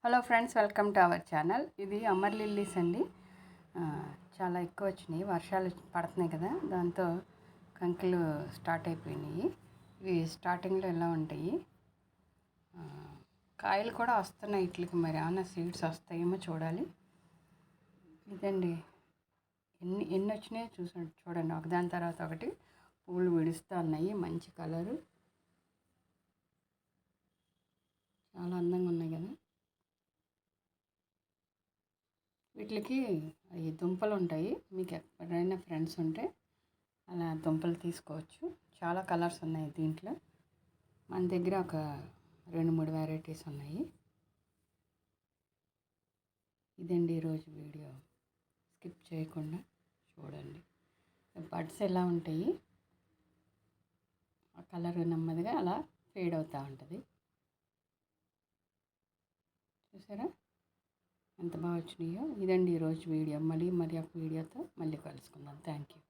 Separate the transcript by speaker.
Speaker 1: Hello friends, welcome to our channel. ఇది Amar lilies అండి. చాలా ఎక్కువ వచ్చినాయి, వర్షాలు పడుతున్నాయి కదా, దాంతో కంకులు స్టార్ట్ అయిపోయినాయి. ఇవి స్టార్టింగ్లో ఎలా ఉంటాయి, కాయలు కూడా వస్తున్నాయి. వీటికి మరి ఏమన్నా సీడ్స్ వస్తాయేమో చూడాలి. ఇదండి, ఎన్ని వచ్చినాయో చూడండి, ఒకదాని తర్వాత ఒకటి పూలు విడుస్తూ ఉన్నాయి. మంచి కలరు, చాలా అందంగా ఉన్నాయి కదా. వీటికి ఈ దుంపలు ఉంటాయి. మీకు ఎవరైనా ఫ్రెండ్స్ ఉంటే అలా దుంపలు తీసుకోవచ్చు. చాలా కలర్స్ ఉన్నాయి దీంట్లో. మన దగ్గర ఒక 2-3 వెరైటీస్ ఉన్నాయి. ఇదండి ఈరోజు వీడియో, స్కిప్ చేయకుండా చూడండి. బడ్స్ ఎలా ఉంటాయి, ఆ కలర్ నెమ్మదిగా అలా ఫేడ్ అవుతూ ఉంటుంది. చూసారా ఎంత బాగా వచ్చినాయో. ఇదండి ఈరోజు వీడియో. మళ్ళీ ఒక వీడియోతో మళ్ళీ కలుసుకుందాం. Thank you.